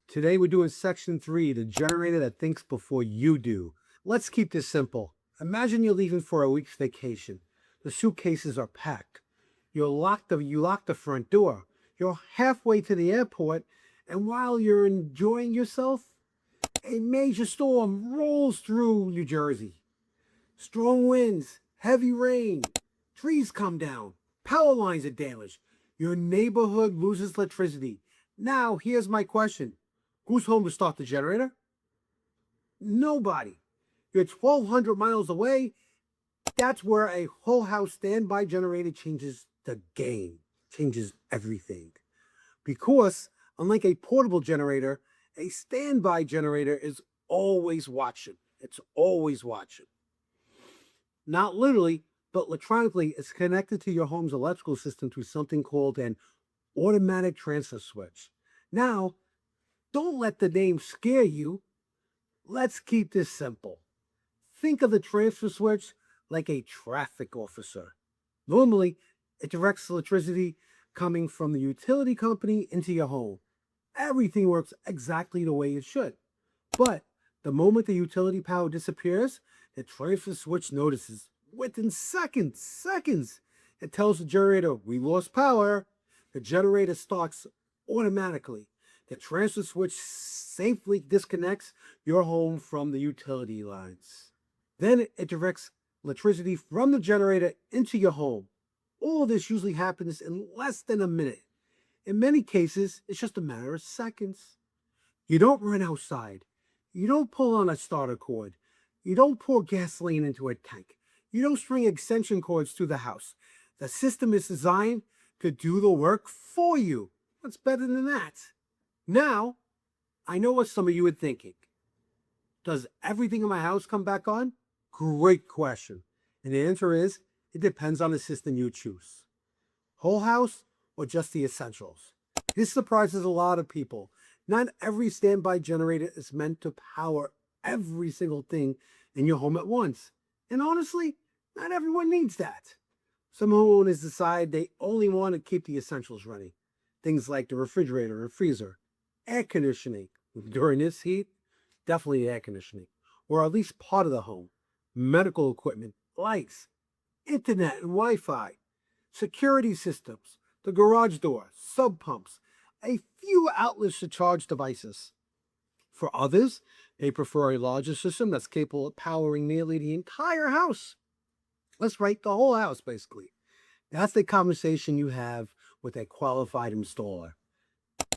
Today we're doing section 3, the generator that thinks before you do. Let's keep this simple. Imagine you're leaving for a week's vacation. The suitcases are packed. You lock the front door. You're halfway to the airport, and while you're enjoying yourself, a major storm rolls through New Jersey. Strong winds, heavy rain, trees come down, power lines are damaged. Your neighborhood loses electricity. Now, here's my question. Who's home to start the generator? Nobody. You're 1,200 miles away. That's where a whole house standby generator changes the game, changes everything. Because, unlike a portable generator, a standby generator is always watching. It's always watching. Not literally, but electronically, it's connected to your home's electrical system through something called an automatic transfer switch. Now, don't let the name scare you. Let's keep this simple. Think of the transfer switch like a traffic officer. Normally, it directs electricity coming from the utility company into your home. Everything works exactly the way it should. But the moment the utility power disappears, the transfer switch notices. Within seconds, it tells the generator, we lost power. The generator starts automatically. The transfer switch safely disconnects your home from the utility lines. Then it directs electricity from the generator into your home. All of this usually happens in less than a minute. In many cases, it's just a matter of seconds. You don't run outside. You don't pull on a starter cord. You don't pour gasoline into a tank. You don't string extension cords to the house. The system is designed to do the work for you. What's better than that? Now, I know what some of you are thinking. Does everything in my house come back on? Great question. And the answer is, it depends on the system you choose. Whole house or just the essentials? This surprises a lot of people. Not every standby generator is meant to power every single thing in your home at once. And honestly, not everyone needs that. Some homeowners decide they only want to keep the essentials running. Things like the refrigerator and freezer, air conditioning. During this heat, definitely air conditioning, or at least part of the home, medical equipment, lights, internet and Wi-Fi, security systems, the garage door, sub pumps, a few outlets to charge devices. For others, they prefer a larger system that's capable of powering nearly the entire house. Let's write the whole house, basically. That's the conversation you have with a qualified installer.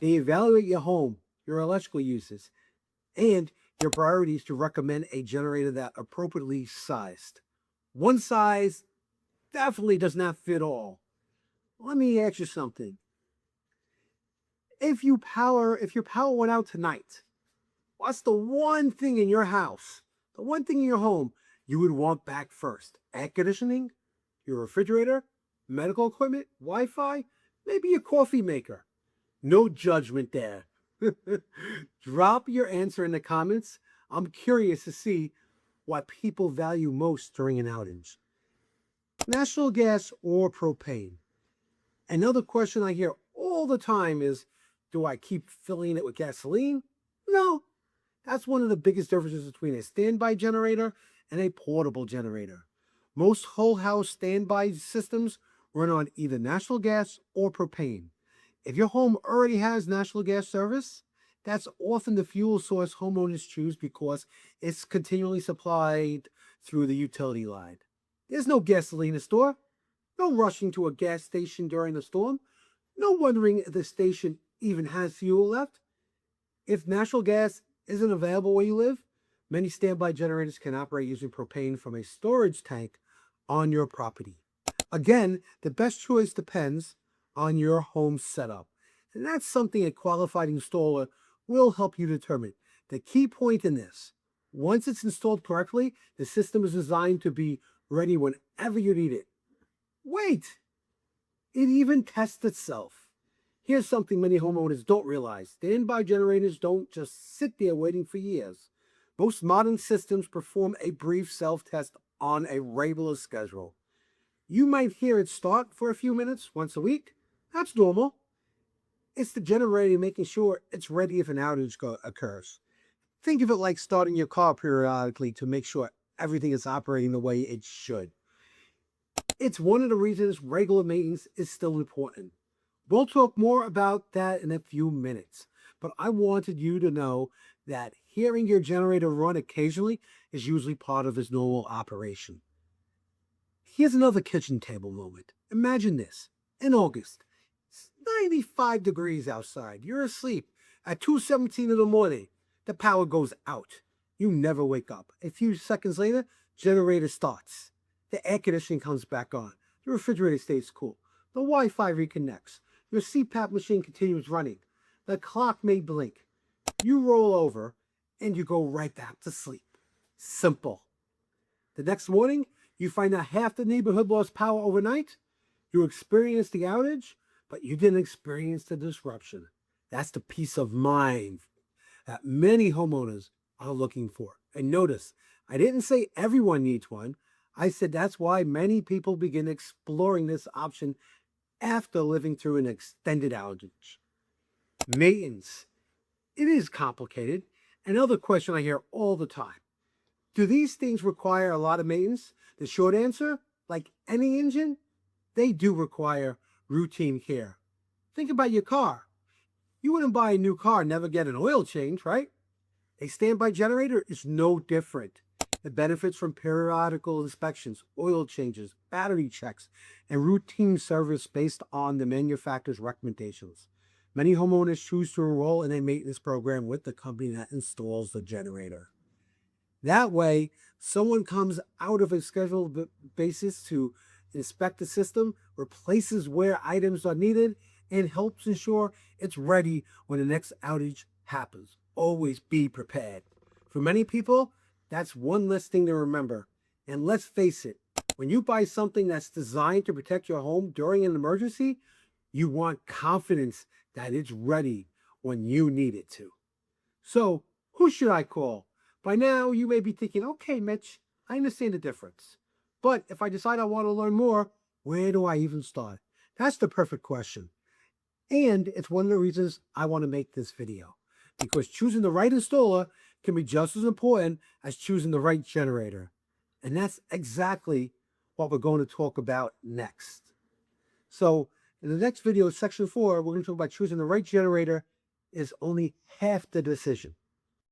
They evaluate your home, your electrical uses, and your priorities to recommend a generator that appropriately sized. One size definitely does not fit all. Let me ask you something. If your power went out tonight, what's the one thing in your house, the one thing in your home you would want back first? Air conditioning? Your refrigerator? Medical equipment? Wi-Fi? Maybe a coffee maker? No judgment there. Drop your answer in the comments. I'm curious to see what people value most during an outage. Natural gas or propane? Another question I hear all the time is, do I keep filling it with gasoline? No. That's one of the biggest differences between a standby generator and a portable generator. Most whole house standby systems run on either natural gas or propane. If your home already has natural gas service, that's often the fuel source homeowners choose because it's continually supplied through the utility line. There's no gasoline in store, no rushing to a gas station during the storm, no wondering if the station even has fuel left. If natural gas isn't available where you live, many standby generators can operate using propane from a storage tank on your property. Again, the best choice depends on your home setup. And that's something a qualified installer will help you determine. The key point in this, once it's installed correctly, the system is designed to be ready whenever you need it. Wait! It even tests itself. Here's something many homeowners don't realize. Standby generators don't just sit there waiting for years. Most modern systems perform a brief self-test on a regular schedule. You might hear it start for a few minutes once a week. That's normal. It's the generator making sure it's ready if an outage occurs. Think of it like starting your car periodically to make sure everything is operating the way it should. It's one of the reasons regular maintenance is still important. We'll talk more about that in a few minutes, but I wanted you to know that hearing your generator run occasionally is usually part of its normal operation. Here's another kitchen table moment. Imagine this. In August, it's 95 degrees outside. You're asleep. At 2:17 in the morning, the power goes out. You never wake up. A few seconds later, generator starts. The air conditioning comes back on. The refrigerator stays cool. The Wi-Fi reconnects. Your CPAP machine continues running. The clock may blink. You roll over and you go right back to sleep. Simple. The next morning, you find out half the neighborhood lost power overnight. You experienced the outage, but you didn't experience the disruption. That's the peace of mind that many homeowners are looking for. And notice, I didn't say everyone needs one. I said that's why many people begin exploring this option after living through an extended outage. Maintenance. It is complicated. Another question I hear all the time. Do these things require a lot of maintenance? The short answer, like any engine, they do require routine care. Think about your car. You wouldn't buy a new car and never get an oil change, right? A standby generator is no different. It benefits from periodical inspections, oil changes, battery checks, and routine service based on the manufacturer's recommendations. Many homeowners choose to enroll in a maintenance program with the company that installs the generator. That way, someone comes out of a scheduled basis to inspect the system, replaces where items are needed, and helps ensure it's ready when the next outage happens. Always be prepared. For many people, that's one less thing to remember. And let's face it, when you buy something that's designed to protect your home during an emergency, you want confidence that it's ready when you need it to. So, who should I call? By now, you may be thinking, okay, Mitch, I understand the difference. But if I decide I want to learn more, where do I even start? That's the perfect question. And it's one of the reasons I want to make this video. Because choosing the right installer can be just as important as choosing the right generator. And that's exactly what we're going to talk about next. So in the next video, section 4, we're going to talk about choosing the right generator is only half the decision.